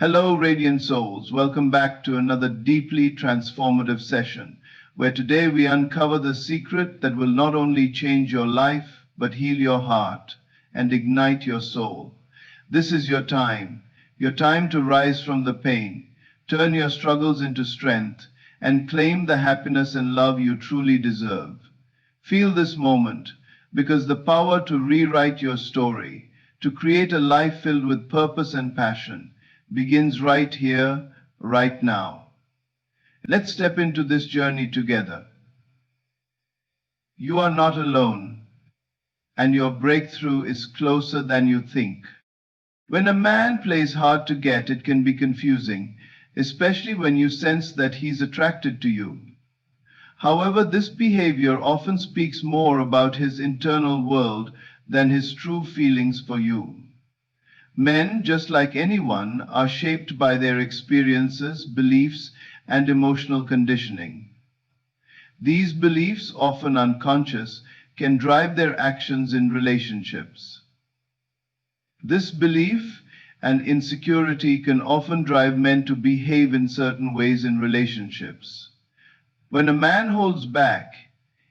Hello, radiant souls. Welcome back to another deeply transformative session, where today we uncover the secret that will not only change your life, but heal your heart and ignite your soul. This is your time to rise from the pain, turn your struggles into strength, and claim the happiness and love you truly deserve. Feel this moment, because the power to rewrite your story, to create a life filled with purpose and passion, begins right here, right now. Let's step into this journey together. You are not alone, and your breakthrough is closer than you think. When a man plays hard to get, it can be confusing, especially when you sense that he's attracted to you. However, this behavior often speaks more about his internal world than his true feelings for you. Men, just like anyone, are shaped by their experiences, beliefs, and emotional conditioning. These beliefs, often unconscious, can drive their actions in relationships. This belief and insecurity can often drive men to behave in certain ways in relationships. When a man holds back,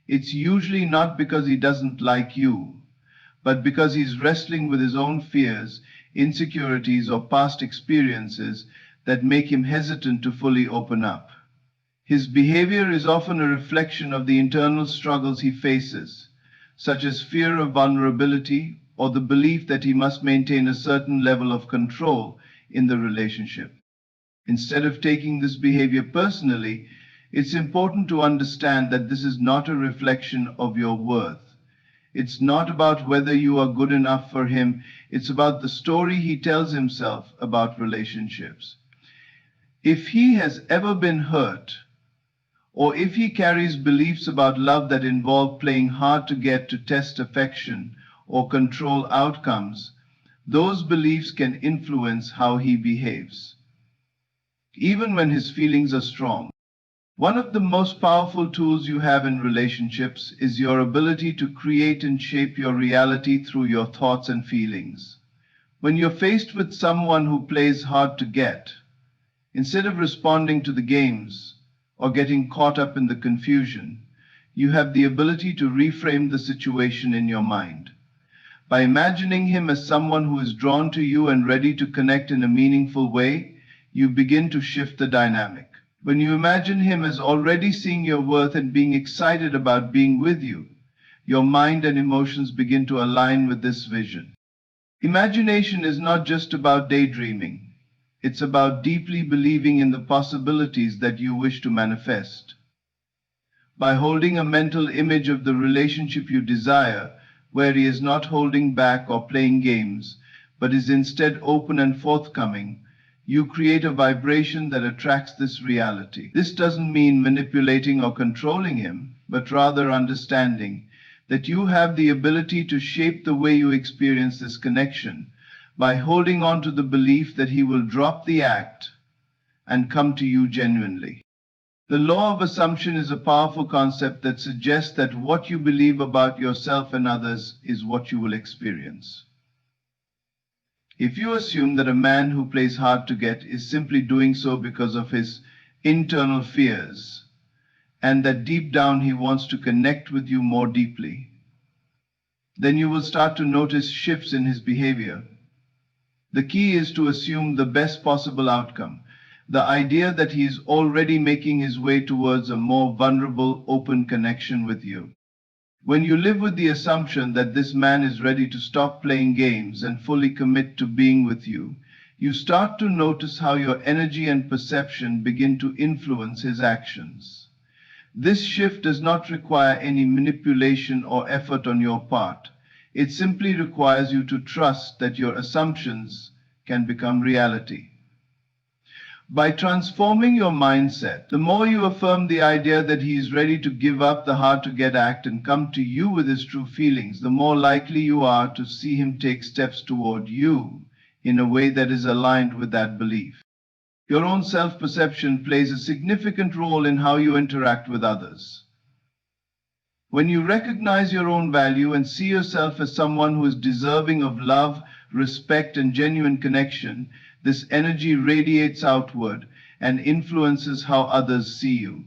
it's usually not because he doesn't like you, but because he's wrestling with his own fears, insecurities, or past experiences that make him hesitant to fully open up. His behavior is often a reflection of the internal struggles he faces, such as fear of vulnerability or the belief that he must maintain a certain level of control in the relationship. Instead of taking this behavior personally, it's important to understand that this is not a reflection of your worth. It's not about whether you are good enough for him. It's about the story he tells himself about relationships. If he has ever been hurt, or if he carries beliefs about love that involve playing hard to get, to test affection, or control outcomes, those beliefs can influence how he behaves, even when his feelings are strong. One of the most powerful tools you have in relationships is your ability to create and shape your reality through your thoughts and feelings. When you're faced with someone who plays hard to get, instead of responding to the games or getting caught up in the confusion, you have the ability to reframe the situation in your mind. By imagining him as someone who is drawn to you and ready to connect in a meaningful way, you begin to shift the dynamic. When you imagine him as already seeing your worth and being excited about being with you, your mind and emotions begin to align with this vision. Imagination is not just about daydreaming. It's about deeply believing in the possibilities that you wish to manifest. By holding a mental image of the relationship you desire, where he is not holding back or playing games, but is instead open and forthcoming, you create a vibration that attracts this reality. This doesn't mean manipulating or controlling him, but rather understanding that you have the ability to shape the way you experience this connection by holding on to the belief that he will drop the act and come to you genuinely. The law of assumption is a powerful concept that suggests that what you believe about yourself and others is what you will experience. If you assume that a man who plays hard to get is simply doing so because of his internal fears, and that deep down he wants to connect with you more deeply, then you will start to notice shifts in his behavior. The key is to assume the best possible outcome, the idea that he is already making his way towards a more vulnerable, open connection with you. When you live with the assumption that this man is ready to stop playing games and fully commit to being with you, you start to notice how your energy and perception begin to influence his actions. This shift does not require any manipulation or effort on your part. It simply requires you to trust that your assumptions can become reality. By transforming your mindset, the more you affirm the idea that he is ready to give up the hard-to-get act and come to you with his true feelings, the more likely you are to see him take steps toward you in a way that is aligned with that belief. Your own self-perception plays a significant role in how you interact with others. When you recognize your own value and see yourself as someone who is deserving of love, respect, and genuine connection, This energy radiates outward and influences how others see you.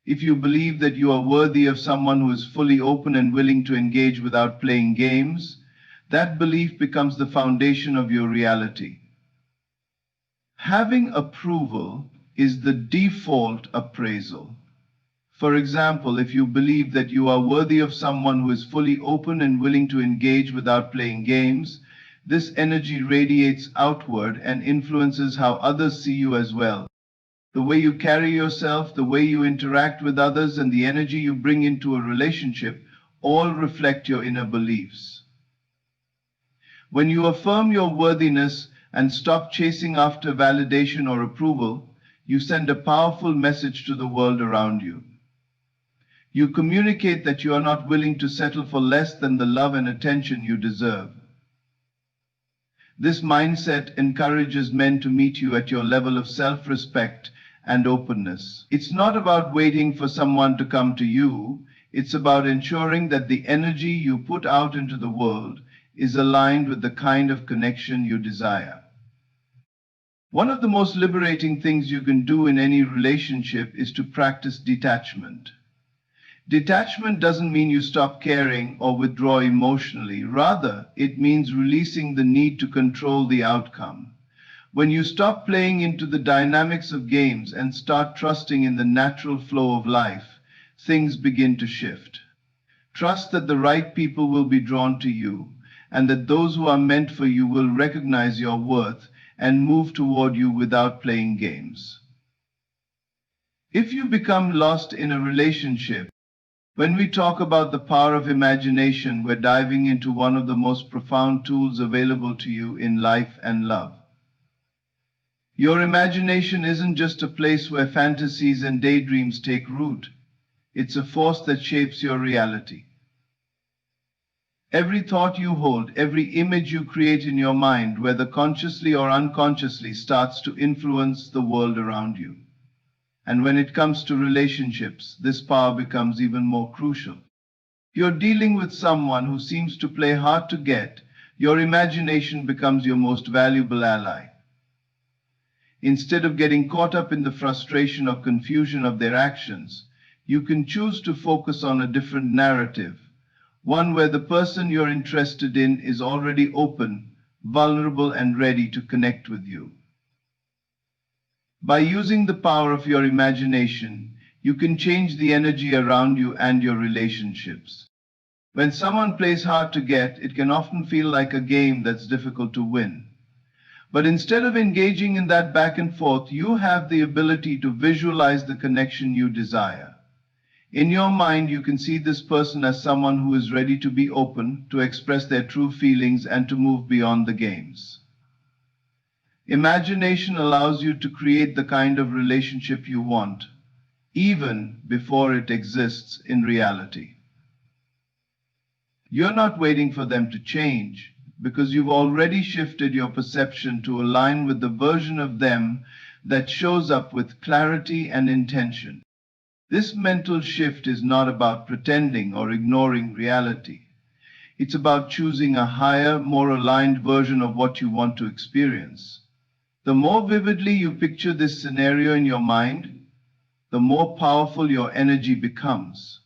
If you believe that you are worthy of someone who is fully open and willing to engage without playing games, that belief becomes the foundation of your reality. Having approval is the default appraisal. For example, if you believe that you are worthy of someone who is fully open and willing to engage without playing games, this energy radiates outward and influences how others see you as well. The way you carry yourself, the way you interact with others, and the energy you bring into a relationship all reflect your inner beliefs. When you affirm your worthiness and stop chasing after validation or approval, you send a powerful message to the world around you. You communicate that you are not willing to settle for less than the love and attention you deserve. This mindset encourages men to meet you at your level of self-respect and openness. It's not about waiting for someone to come to you. It's about ensuring that the energy you put out into the world is aligned with the kind of connection you desire. One of the most liberating things you can do in any relationship is to practice detachment. Detachment doesn't mean you stop caring or withdraw emotionally. Rather, it means releasing the need to control the outcome. When you stop playing into the dynamics of games and start trusting in the natural flow of life, things begin to shift. Trust that the right people will be drawn to you, and that those who are meant for you will recognize your worth and move toward you without playing games. If you become lost in a relationship, when we talk about the power of imagination, we're diving into one of the most profound tools available to you in life and love. Your imagination isn't just a place where fantasies and daydreams take root. It's a force that shapes your reality. Every thought you hold, every image you create in your mind, whether consciously or unconsciously, starts to influence the world around you. And when it comes to relationships, this power becomes even more crucial. You're dealing with someone who seems to play hard to get. Your imagination becomes your most valuable ally. Instead of getting caught up in the frustration or confusion of their actions, you can choose to focus on a different narrative, one where the person you're interested in is already open, vulnerable, and ready to connect with you. By using the power of your imagination, you can change the energy around you and your relationships. When someone plays hard to get, it can often feel like a game that's difficult to win. But instead of engaging in that back and forth, you have the ability to visualize the connection you desire. In your mind, you can see this person as someone who is ready to be open, to express their true feelings, and to move beyond the games. Imagination allows you to create the kind of relationship you want, even before it exists in reality. You're not waiting for them to change, because you've already shifted your perception to align with the version of them that shows up with clarity and intention. This mental shift is not about pretending or ignoring reality. It's about choosing a higher, more aligned version of what you want to experience. The more vividly you picture this scenario in your mind, the more powerful your energy becomes.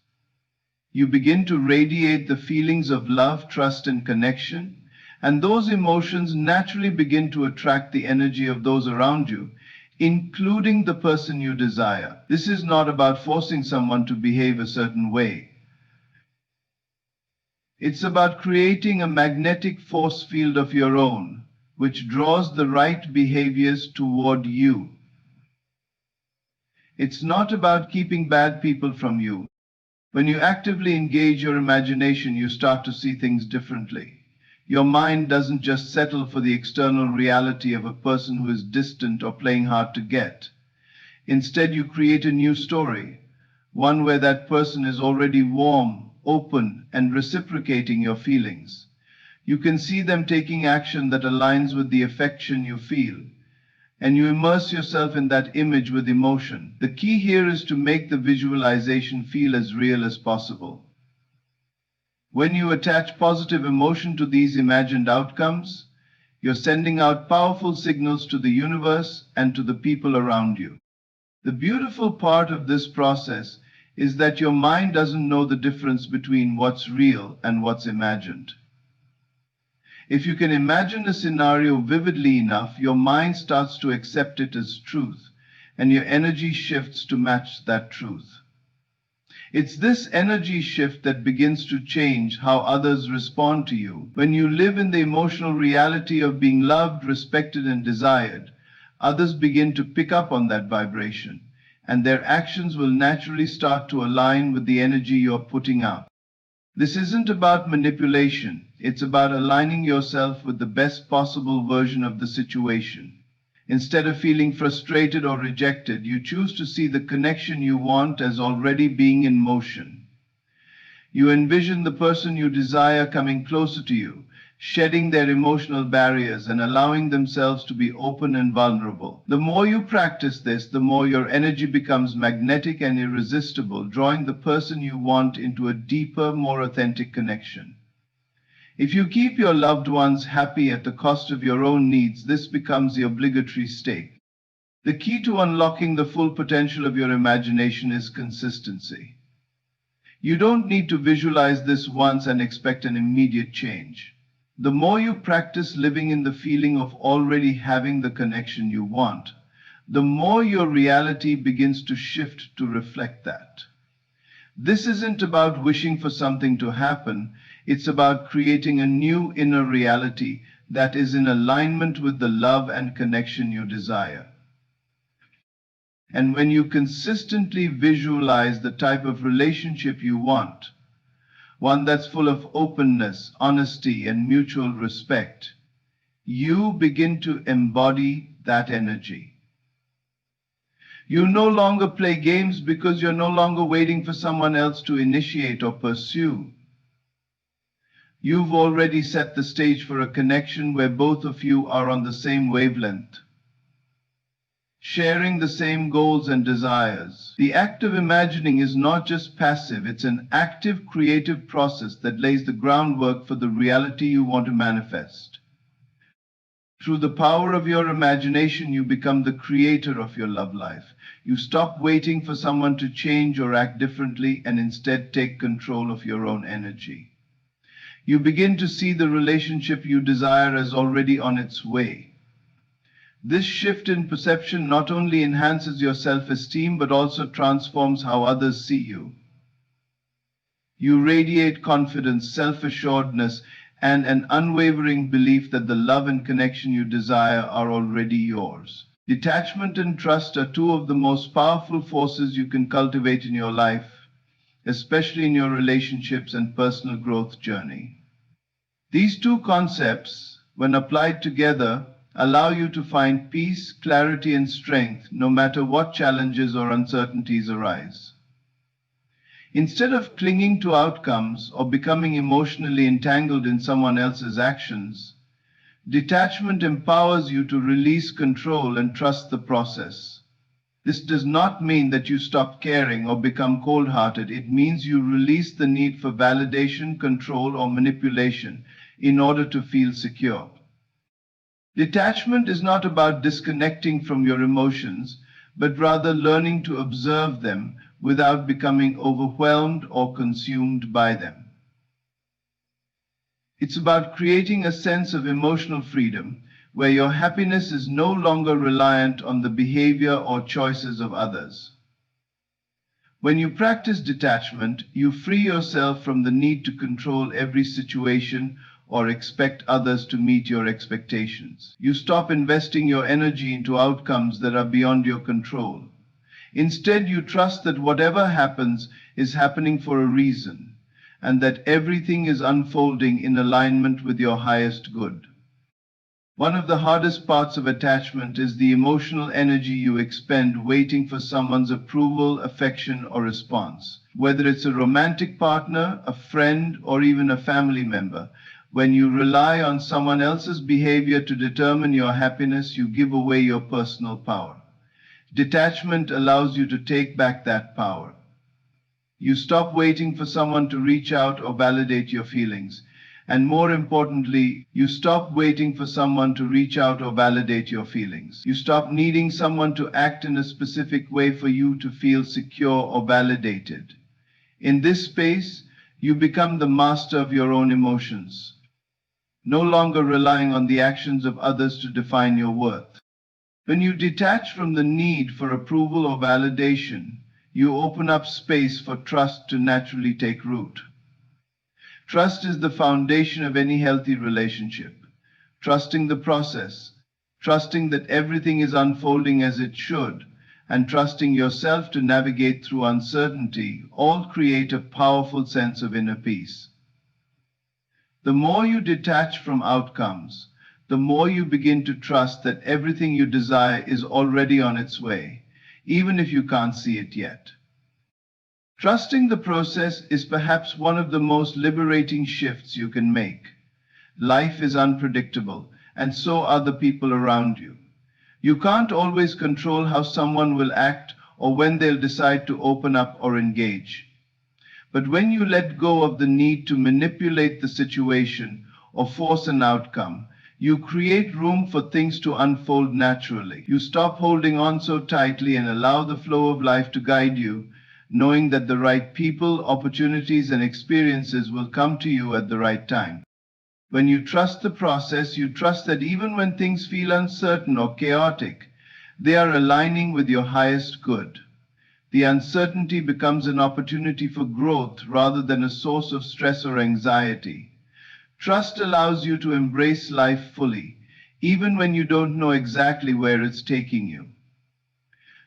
You begin to radiate the feelings of love, trust, and connection, and those emotions naturally begin to attract the energy of those around you, including the person you desire. This is not about forcing someone to behave a certain way. It's about creating a magnetic force field of your own, which draws the right behaviors toward you. It's not about keeping bad people from you. When you actively engage your imagination, you start to see things differently. Your mind doesn't just settle for the external reality of a person who is distant or playing hard to get. Instead, you create a new story, one where that person is already warm, open, and reciprocating your feelings. You can see them taking action that aligns with the affection you feel, and you immerse yourself in that image with emotion. The key here is to make the visualization feel as real as possible. When you attach positive emotion to these imagined outcomes, You're sending out powerful signals to the universe and to the people around you. The beautiful part of this process is that your mind doesn't know the difference between what's real and what's imagined. If you can imagine a scenario vividly enough, your mind starts to accept it as truth, and your energy shifts to match that truth. It's this energy shift that begins to change how others respond to you. When you live in the emotional reality of being loved, respected, and desired, others begin to pick up on that vibration, and their actions will naturally start to align with the energy you're putting out. This isn't about manipulation, it's about aligning yourself with the best possible version of the situation. Instead of feeling frustrated or rejected, you choose to see the connection you want as already being in motion. You envision the person you desire coming closer to you, shedding their emotional barriers and allowing themselves to be open and vulnerable. The more you practice this, the more your energy becomes magnetic and irresistible, drawing the person you want into a deeper, more authentic connection. If you keep your loved ones happy at the cost of your own needs, this becomes the obligatory state. The key to unlocking the full potential of your imagination is consistency. You don't need to visualize this once and expect an immediate change. The more you practice living in the feeling of already having the connection you want, the more your reality begins to shift to reflect that. This isn't about wishing for something to happen, it's about creating a new inner reality that is in alignment with the love and connection you desire. And when you consistently visualize the type of relationship you want, one that's full of openness, honesty, and mutual respect, you begin to embody that energy. You no longer play games because you're no longer waiting for someone else to initiate or pursue. You've already set the stage for a connection where both of you are on the same wavelength, sharing the same goals and desires. The act of imagining is not just passive, it's an active, creative process that lays the groundwork for the reality you want to manifest. Through the power of your imagination, you become the creator of your love life. You stop waiting for someone to change or act differently and instead take control of your own energy. You begin to see the relationship you desire as already on its way. This shift in perception not only enhances your self-esteem but also transforms how others see you. You radiate confidence, self-assuredness, and an unwavering belief that the love and connection you desire are already yours. Detachment and trust are two of the most powerful forces you can cultivate in your life, especially in your relationships and personal growth journey. These two concepts, when applied together, allow you to find peace, clarity, and strength no matter what challenges or uncertainties arise. Instead of clinging to outcomes or becoming emotionally entangled in someone else's actions, detachment empowers you to release control and trust the process. This does not mean that you stop caring or become cold-hearted. It means you release the need for validation, control, or manipulation in order to feel secure. Detachment is not about disconnecting from your emotions, but rather learning to observe them without becoming overwhelmed or consumed by them. It's about creating a sense of emotional freedom, where your happiness is no longer reliant on the behavior or choices of others. When you practice detachment, you free yourself from the need to control every situation or expect others to meet your expectations. You stop investing your energy into outcomes that are beyond your control. Instead, you trust that whatever happens is happening for a reason, and that everything is unfolding in alignment with your highest good. One of the hardest parts of attachment is the emotional energy you expend waiting for someone's approval, affection, or response. Whether it's a romantic partner, a friend, or even a family member, when you rely on someone else's behavior to determine your happiness, you give away your personal power. Detachment allows you to take back that power. You stop waiting for someone to reach out or validate your feelings, And more importantly, you stop waiting for someone to reach out or validate your feelings. You stop needing someone to act in a specific way for you to feel secure or validated. In this space, you become the master of your own emotions, no longer relying on the actions of others to define your worth. When you detach from the need for approval or validation, you open up space for trust to naturally take root. Trust is the foundation of any healthy relationship. Trusting the process, trusting that everything is unfolding as it should, and trusting yourself to navigate through uncertainty all create a powerful sense of inner peace. The more you detach from outcomes, the more you begin to trust that everything you desire is already on its way, even if you can't see it yet. Trusting the process is perhaps one of the most liberating shifts you can make. Life is unpredictable, and so are the people around you. You can't always control how someone will act or when they'll decide to open up or engage. But when you let go of the need to manipulate the situation or force an outcome, you create room for things to unfold naturally. You stop holding on so tightly and allow the flow of life to guide you, knowing that the right people, opportunities, and experiences will come to you at the right time. When you trust the process, you trust that even when things feel uncertain or chaotic, they are aligning with your highest good. The uncertainty becomes an opportunity for growth rather than a source of stress or anxiety. Trust allows you to embrace life fully, even when you don't know exactly where it's taking you.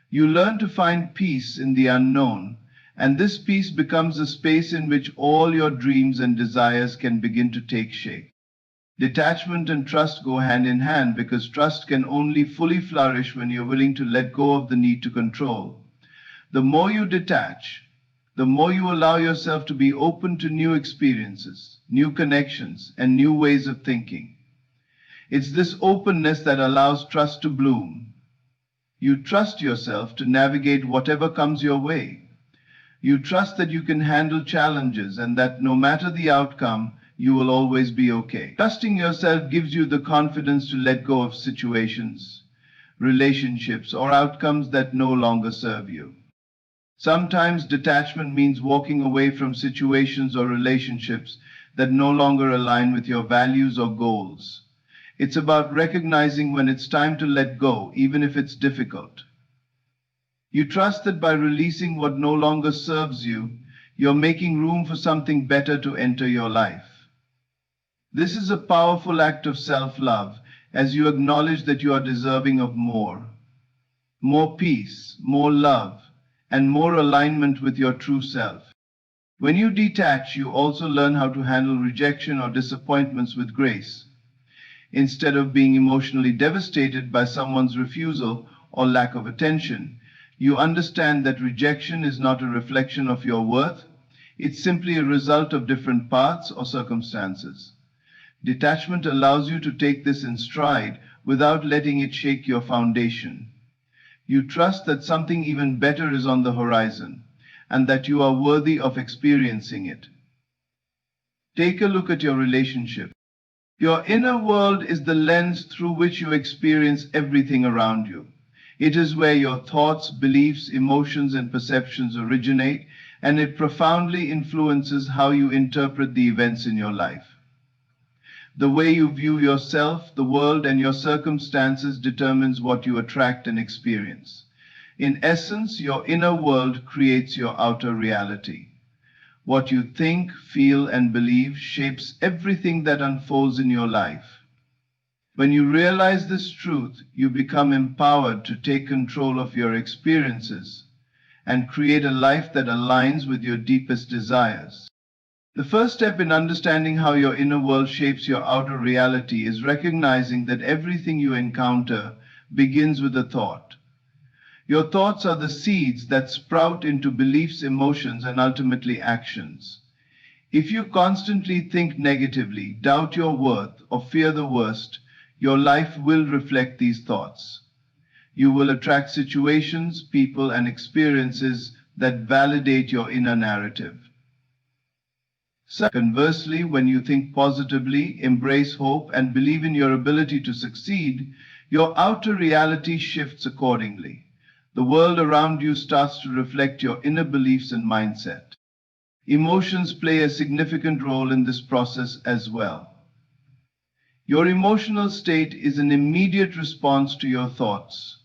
You learn to find peace in the unknown, and this peace becomes a space in which all your dreams and desires can begin to take shape. Detachment and trust go hand in hand because trust can only fully flourish when you're willing to let go of the need to control. The more you detach, the more you allow yourself to be open to new experiences, new connections, and new ways of thinking. It's this openness that allows trust to bloom. You trust yourself to navigate whatever comes your way. You trust that you can handle challenges and that no matter the outcome, you will always be okay. Trusting yourself gives you the confidence to let go of situations, relationships, or outcomes that no longer serve you. Sometimes detachment means walking away from situations or relationships that no longer align with your values or goals. It's about recognizing when it's time to let go, even if it's difficult. You trust that by releasing what no longer serves you, you're making room for something better to enter your life. This is a powerful act of self-love as you acknowledge that you are deserving of more peace, more love, and more alignment with your true self. When you detach, you also learn how to handle rejection or disappointments with grace. Instead of being emotionally devastated by someone's refusal or lack of attention, you understand that rejection is not a reflection of your worth, it's simply a result of different paths or circumstances. Detachment allows you to take this in stride without letting it shake your foundation. You trust that something even better is on the horizon, and that you are worthy of experiencing it. Take a look at your relationship. Your inner world is the lens through which you experience everything around you. It is where your thoughts, beliefs, emotions, and perceptions originate, and it profoundly influences how you interpret the events in your life. The way you view yourself, the world, and your circumstances determines what you attract and experience. In essence, your inner world creates your outer reality. What you think, feel, and believe shapes everything that unfolds in your life. When you realize this truth, you become empowered to take control of your experiences and create a life that aligns with your deepest desires. The first step in understanding how your inner world shapes your outer reality is recognizing that everything you encounter begins with a thought. Your thoughts are the seeds that sprout into beliefs, emotions, and ultimately actions. If you constantly think negatively, doubt your worth, or fear the worst, your life will reflect these thoughts. You will attract situations, people, and experiences that validate your inner narrative. So, conversely, when you think positively, embrace hope, and believe in your ability to succeed, your outer reality shifts accordingly. The world around you starts to reflect your inner beliefs and mindset. Emotions play a significant role in this process as well. Your emotional state is an immediate response to your thoughts.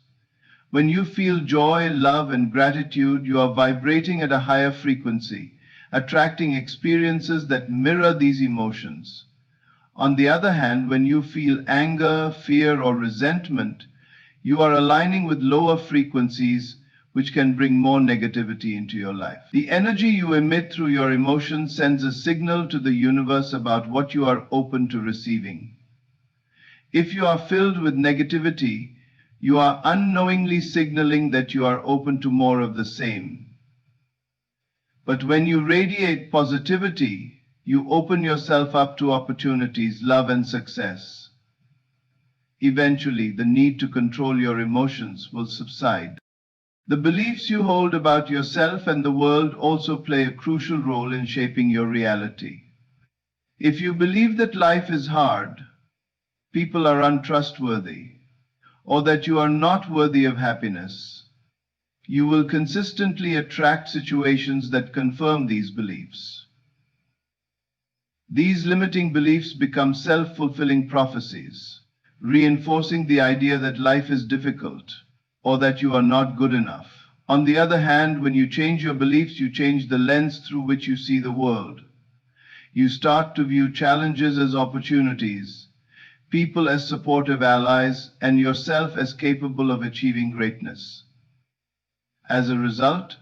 When you feel joy, love, and gratitude, you are vibrating at a higher frequency, attracting experiences that mirror these emotions. On the other hand, when you feel anger, fear, or resentment, you are aligning with lower frequencies, which can bring more negativity into your life. The energy you emit through your emotions sends a signal to the universe about what you are open to receiving. If you are filled with negativity, you are unknowingly signaling that you are open to more of the same. But when you radiate positivity, you open yourself up to opportunities, love, and success. Eventually, the need to control your emotions will subside. The beliefs you hold about yourself and the world also play a crucial role in shaping your reality. If you believe that life is hard, people are untrustworthy, or that you are not worthy of happiness, you will consistently attract situations that confirm these beliefs. These limiting beliefs become self-fulfilling prophecies, reinforcing the idea that life is difficult or that you are not good enough. On the other hand, when you change your beliefs, you change the lens through which you see the world. You start to view challenges as opportunities, people as supportive allies, and yourself as capable of achieving greatness. As a result,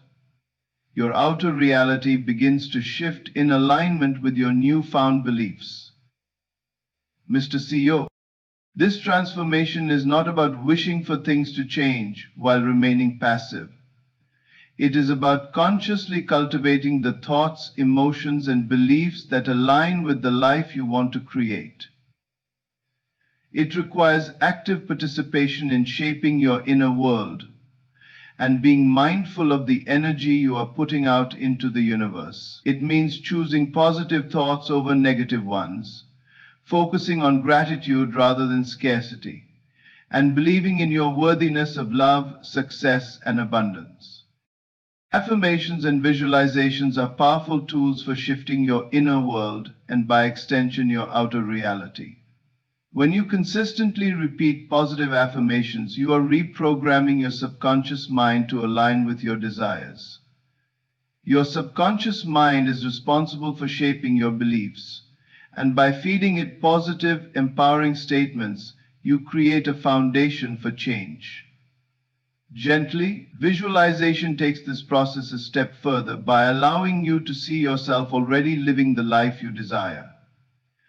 your outer reality begins to shift in alignment with your newfound beliefs. Mr. CEO, this transformation is not about wishing for things to change while remaining passive. It is about consciously cultivating the thoughts, emotions, and beliefs that align with the life you want to create. It requires active participation in shaping your inner world and being mindful of the energy you are putting out into the universe. It means choosing positive thoughts over negative ones, focusing on gratitude rather than scarcity, and believing in your worthiness of love, success, and abundance. Affirmations and visualizations are powerful tools for shifting your inner world and, by extension, your outer reality. When you consistently repeat positive affirmations, you are reprogramming your subconscious mind to align with your desires. Your subconscious mind is responsible for shaping your beliefs, and by feeding it positive, empowering statements, you create a foundation for change. Gently, visualization takes this process a step further by allowing you to see yourself already living the life you desire.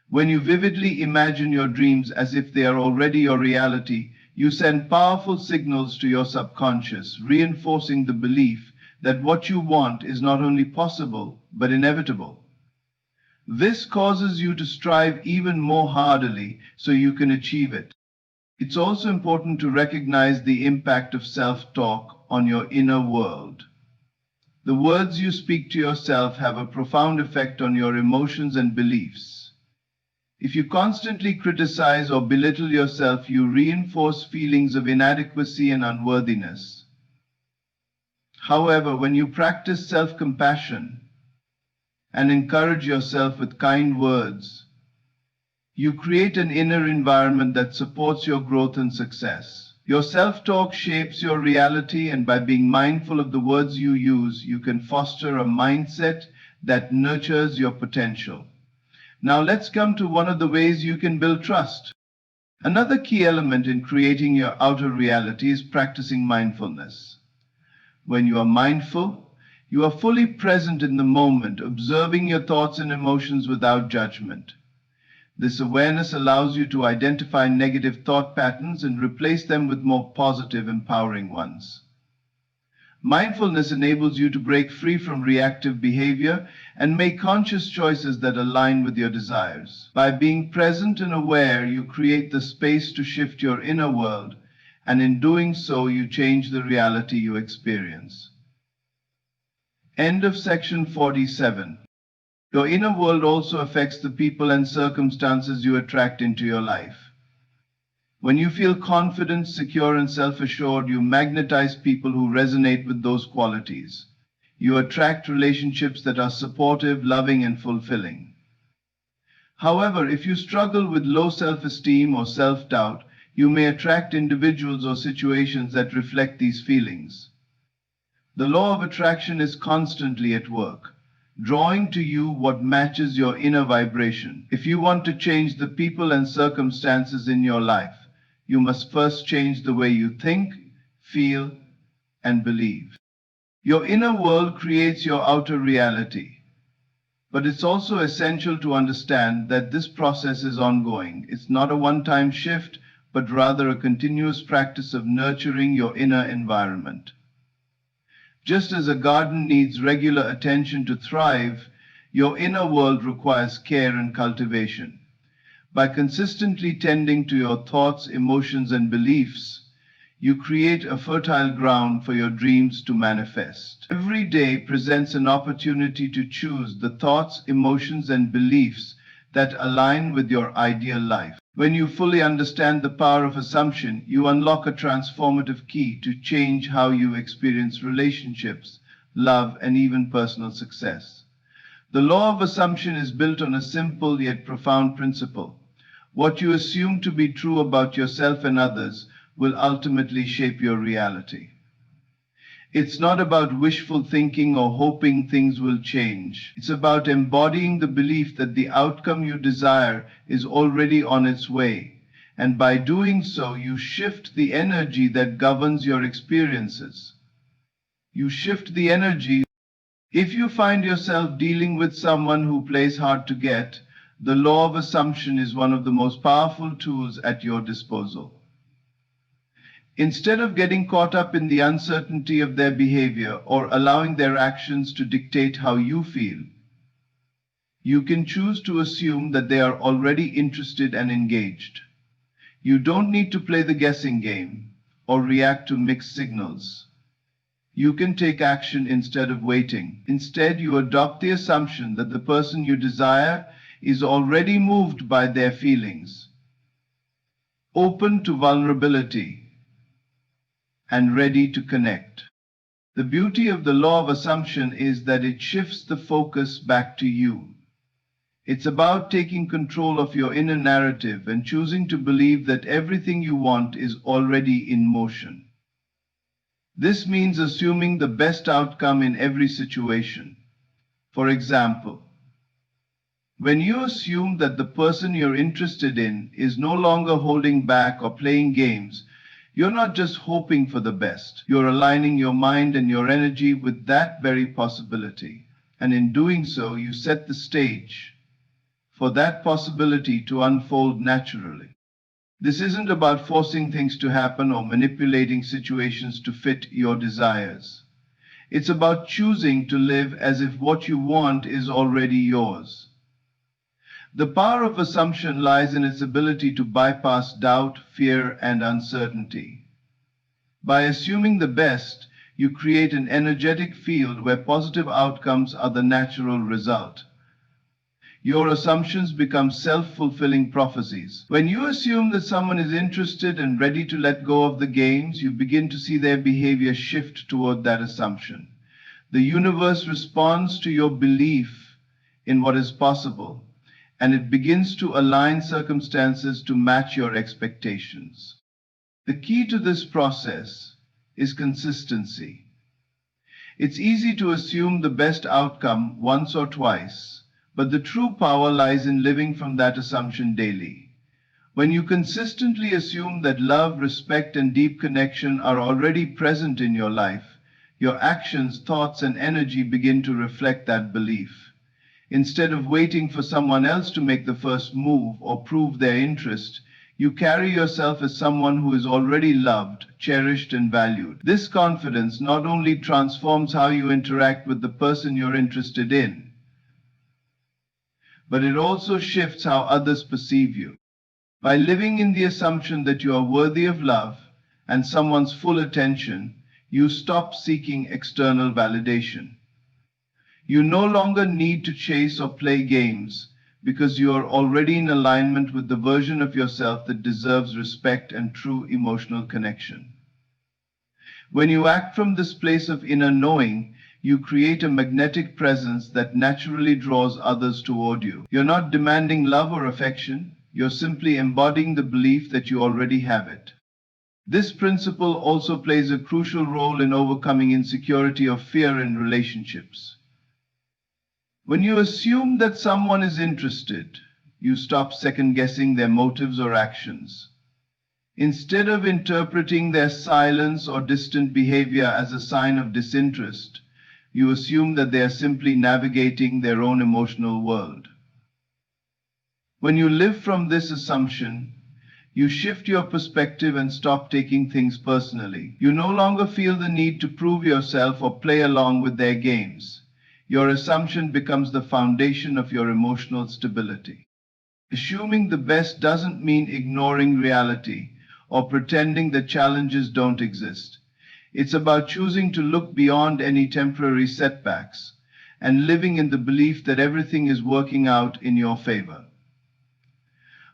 When you vividly imagine your dreams as if they are already your reality, you send powerful signals to your subconscious, reinforcing the belief that what you want is not only possible, but inevitable. This causes you to strive even more heartily so you can achieve it. It's also important to recognize the impact of self-talk on your inner world. The words you speak to yourself have a profound effect on your emotions and beliefs. If you constantly criticize or belittle yourself, you reinforce feelings of inadequacy and unworthiness. However, when you practice self-compassion and encourage yourself with kind words, you create an inner environment that supports your growth and success. Your self-talk shapes your reality, and by being mindful of the words you use, you can foster a mindset that nurtures your potential. Now let's come to one of the ways you can build trust. Another key element in creating your outer reality is practicing mindfulness. When you are mindful, you are fully present in the moment, observing your thoughts and emotions without judgment. This awareness allows you to identify negative thought patterns and replace them with more positive, empowering ones. Mindfulness enables you to break free from reactive behavior and make conscious choices that align with your desires. By being present and aware, you create the space to shift your inner world, and in doing so, you change the reality you experience. End of section 47. Your inner world also affects the people and circumstances you attract into your life. When you feel confident, secure, and self-assured, you magnetize people who resonate with those qualities. You attract relationships that are supportive, loving, and fulfilling. However, if you struggle with low self-esteem or self-doubt, you may attract individuals or situations that reflect these feelings. The law of attraction is constantly at work, drawing to you what matches your inner vibration. If you want to change the people and circumstances in your life, you must first change the way you think, feel, and believe. Your inner world creates your outer reality. But it's also essential to understand that this process is ongoing. It's not a one-time shift, but rather a continuous practice of nurturing your inner environment. Just as a garden needs regular attention to thrive, your inner world requires care and cultivation. By consistently tending to your thoughts, emotions, and beliefs, you create a fertile ground for your dreams to manifest. Every day presents an opportunity to choose the thoughts, emotions, and beliefs that align with your ideal life. When you fully understand the power of assumption, you unlock a transformative key to change how you experience relationships, love, and even personal success. The law of assumption is built on a simple yet profound principle. What you assume to be true about yourself and others will ultimately shape your reality. It's not about wishful thinking or hoping things will change. It's about embodying the belief that the outcome you desire is already on its way. And by doing so, you shift the energy that governs your experiences. You shift the energy. If you find yourself dealing with someone who plays hard to get, the law of assumption is one of the most powerful tools at your disposal. Instead of getting caught up in the uncertainty of their behavior or allowing their actions to dictate how you feel, you can choose to assume that they are already interested and engaged. You don't need to play the guessing game or react to mixed signals. You can take action instead of waiting. Instead, you adopt the assumption that the person you desire is already moved by their feelings, open to vulnerability, and ready to connect. The beauty of the law of assumption is that it shifts the focus back to you. It's about taking control of your inner narrative and choosing to believe that everything you want is already in motion. This means assuming the best outcome in every situation. For example, when you assume that the person you're interested in is no longer holding back or playing games, you're not just hoping for the best. You're aligning your mind and your energy with that very possibility. And in doing so, you set the stage for that possibility to unfold naturally. This isn't about forcing things to happen or manipulating situations to fit your desires. It's about choosing to live as if what you want is already yours. The power of assumption lies in its ability to bypass doubt, fear, and uncertainty. By assuming the best, you create an energetic field where positive outcomes are the natural result. Your assumptions become self-fulfilling prophecies. When you assume that someone is interested and ready to let go of the games, you begin to see their behavior shift toward that assumption. The universe responds to your belief in what is possible, and it begins to align circumstances to match your expectations. The key to this process is consistency. It's easy to assume the best outcome once or twice, but the true power lies in living from that assumption daily. When you consistently assume that love, respect, and deep connection are already present in your life, your actions, thoughts, and energy begin to reflect that belief. Instead of waiting for someone else to make the first move or prove their interest, you carry yourself as someone who is already loved, cherished, and valued. This confidence not only transforms how you interact with the person you're interested in, but it also shifts how others perceive you. By living in the assumption that you are worthy of love and someone's full attention, you stop seeking external validation. You no longer need to chase or play games because you are already in alignment with the version of yourself that deserves respect and true emotional connection. When you act from this place of inner knowing, you create a magnetic presence that naturally draws others toward you. You're not demanding love or affection, you're simply embodying the belief that you already have it. This principle also plays a crucial role in overcoming insecurity or fear in relationships. When you assume that someone is interested, you stop second-guessing their motives or actions. Instead of interpreting their silence or distant behavior as a sign of disinterest, you assume that they are simply navigating their own emotional world. When you live from this assumption, you shift your perspective and stop taking things personally. You no longer feel the need to prove yourself or play along with their games. Your assumption becomes the foundation of your emotional stability. Assuming the best doesn't mean ignoring reality or pretending that challenges don't exist. It's about choosing to look beyond any temporary setbacks and living in the belief that everything is working out in your favor.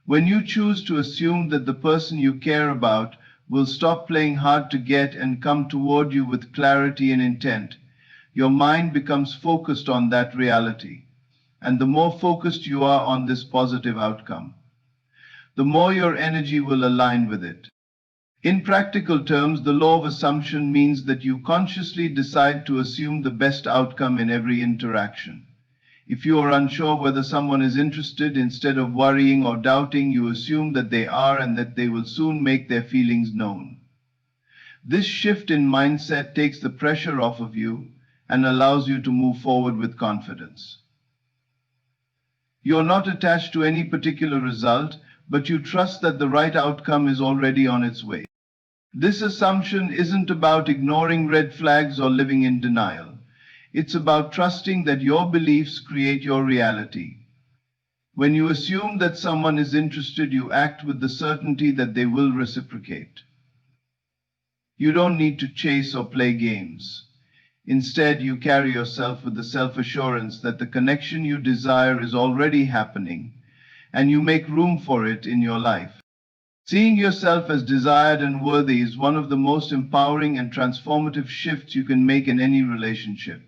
When you choose to assume that the person you care about will stop playing hard to get and come toward you with clarity and intent, your mind becomes focused on that reality. And the more focused you are on this positive outcome, the more your energy will align with it. In practical terms, the law of assumption means that you consciously decide to assume the best outcome in every interaction. If you are unsure whether someone is interested, instead of worrying or doubting, you assume that they are and that they will soon make their feelings known. This shift in mindset takes the pressure off of you and allows you to move forward with confidence. You're not attached to any particular result, but you trust that the right outcome is already on its way. This assumption isn't about ignoring red flags or living in denial. It's about trusting that your beliefs create your reality. When you assume that someone is interested, you act with the certainty that they will reciprocate. You don't need to chase or play games. Instead, you carry yourself with the self-assurance that the connection you desire is already happening, and you make room for it in your life. Seeing yourself as desired and worthy is one of the most empowering and transformative shifts you can make in any relationship.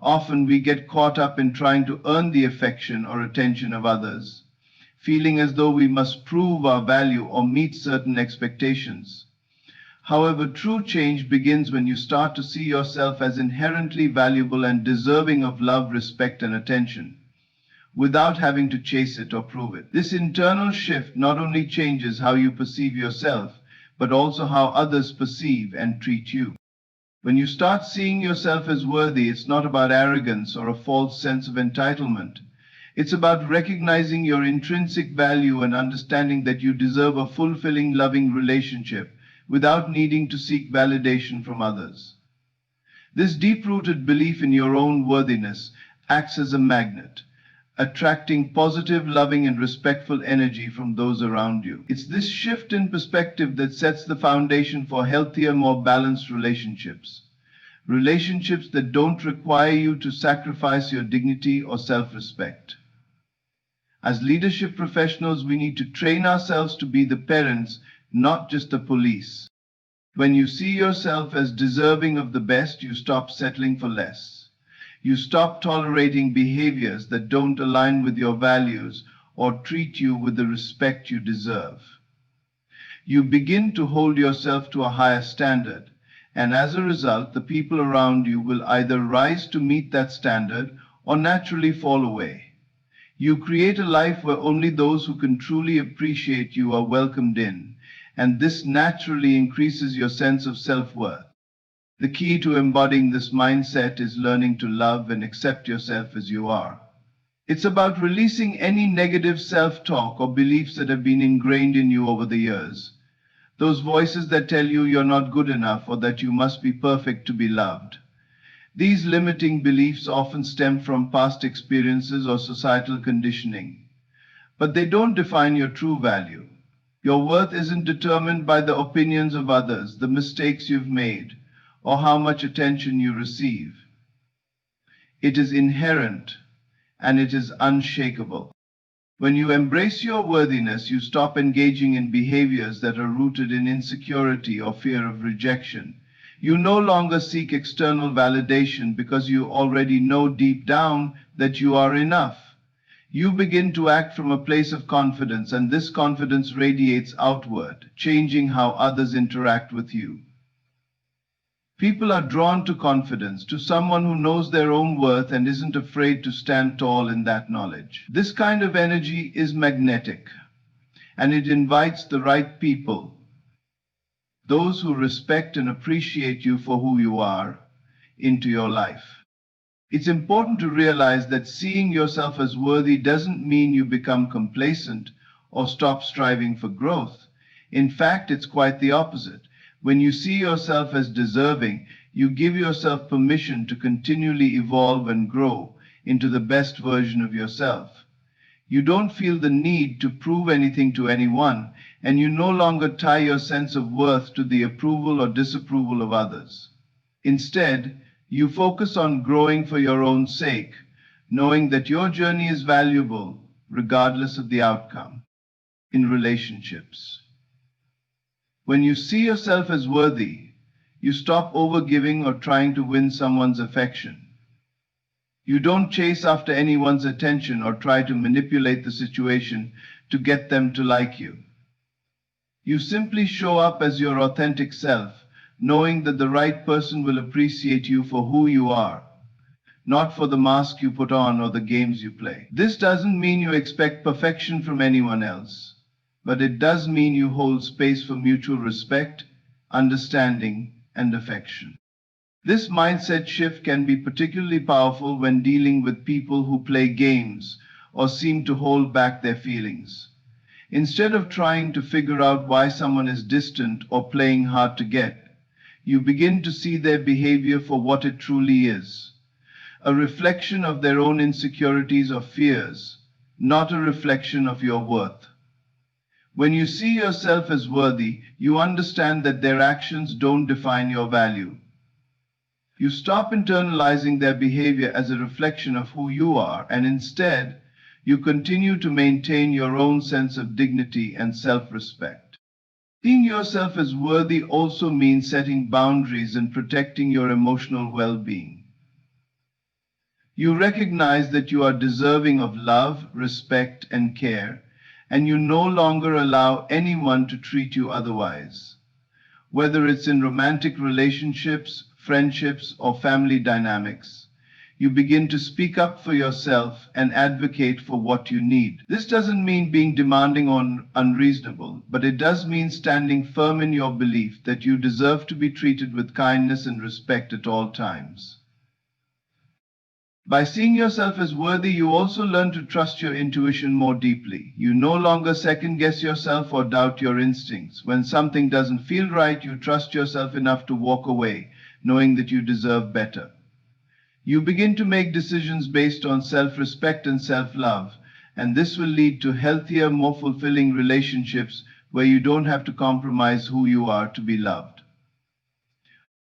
Often we get caught up in trying to earn the affection or attention of others, feeling as though we must prove our value or meet certain expectations. However, true change begins when you start to see yourself as inherently valuable and deserving of love, respect, and attention, without having to chase it or prove it. This internal shift not only changes how you perceive yourself, but also how others perceive and treat you. When you start seeing yourself as worthy, it's not about arrogance or a false sense of entitlement. It's about recognizing your intrinsic value and understanding that you deserve a fulfilling, loving relationship without needing to seek validation from others. This deep-rooted belief in your own worthiness acts as a magnet, attracting positive, loving, and respectful energy from those around you. It's this shift in perspective that sets the foundation for healthier, more balanced relationships. Relationships that don't require you to sacrifice your dignity or self-respect. As leadership professionals, we need to train ourselves to be the parents, not just the police. When you see yourself as deserving of the best, you stop settling for less. You stop tolerating behaviors that don't align with your values or treat you with the respect you deserve. You begin to hold yourself to a higher standard, and as a result, the people around you will either rise to meet that standard or naturally fall away. You create a life where only those who can truly appreciate you are welcomed in, and this naturally increases your sense of self-worth. The key to embodying this mindset is learning to love and accept yourself as you are. It's about releasing any negative self-talk or beliefs that have been ingrained in you over the years. Those voices that tell you you're not good enough or that you must be perfect to be loved. These limiting beliefs often stem from past experiences or societal conditioning, but they don't define your true value. Your worth isn't determined by the opinions of others, the mistakes you've made, or how much attention you receive. It is inherent and it is unshakable. When you embrace your worthiness, you stop engaging in behaviors that are rooted in insecurity or fear of rejection. You no longer seek external validation because you already know deep down that you are enough. You begin to act from a place of confidence, and this confidence radiates outward, changing how others interact with you. People are drawn to confidence, to someone who knows their own worth and isn't afraid to stand tall in that knowledge. This kind of energy is magnetic, and it invites the right people, those who respect and appreciate you for who you are, into your life. It's important to realize that seeing yourself as worthy doesn't mean you become complacent or stop striving for growth. In fact, it's quite the opposite. When you see yourself as deserving, you give yourself permission to continually evolve and grow into the best version of yourself. You don't feel the need to prove anything to anyone, and you no longer tie your sense of worth to the approval or disapproval of others. Instead, you focus on growing for your own sake, knowing that your journey is valuable regardless of the outcome. In relationships, when you see yourself as worthy, you stop overgiving or trying to win someone's affection. You don't chase after anyone's attention or try to manipulate the situation to get them to like you. You simply show up as your authentic self, knowing that the right person will appreciate you for who you are, not for the mask you put on or the games you play. This doesn't mean you expect perfection from anyone else, but it does mean you hold space for mutual respect, understanding, and affection. This mindset shift can be particularly powerful when dealing with people who play games or seem to hold back their feelings. Instead of trying to figure out why someone is distant or playing hard to get, you begin to see their behavior for what it truly is, a reflection of their own insecurities or fears, not a reflection of your worth. When you see yourself as worthy, you understand that their actions don't define your value. You stop internalizing their behavior as a reflection of who you are, and instead, you continue to maintain your own sense of dignity and self-respect. Seeing yourself as worthy also means setting boundaries and protecting your emotional well-being. You recognize that you are deserving of love, respect, and care, and you no longer allow anyone to treat you otherwise. Whether it's in romantic relationships, friendships, or family dynamics, you begin to speak up for yourself and advocate for what you need. This doesn't mean being demanding or unreasonable, but it does mean standing firm in your belief that you deserve to be treated with kindness and respect at all times. By seeing yourself as worthy, you also learn to trust your intuition more deeply. You no longer second-guess yourself or doubt your instincts. When something doesn't feel right, you trust yourself enough to walk away, knowing that you deserve better. You begin to make decisions based on self-respect and self-love, and this will lead to healthier, more fulfilling relationships where you don't have to compromise who you are to be loved.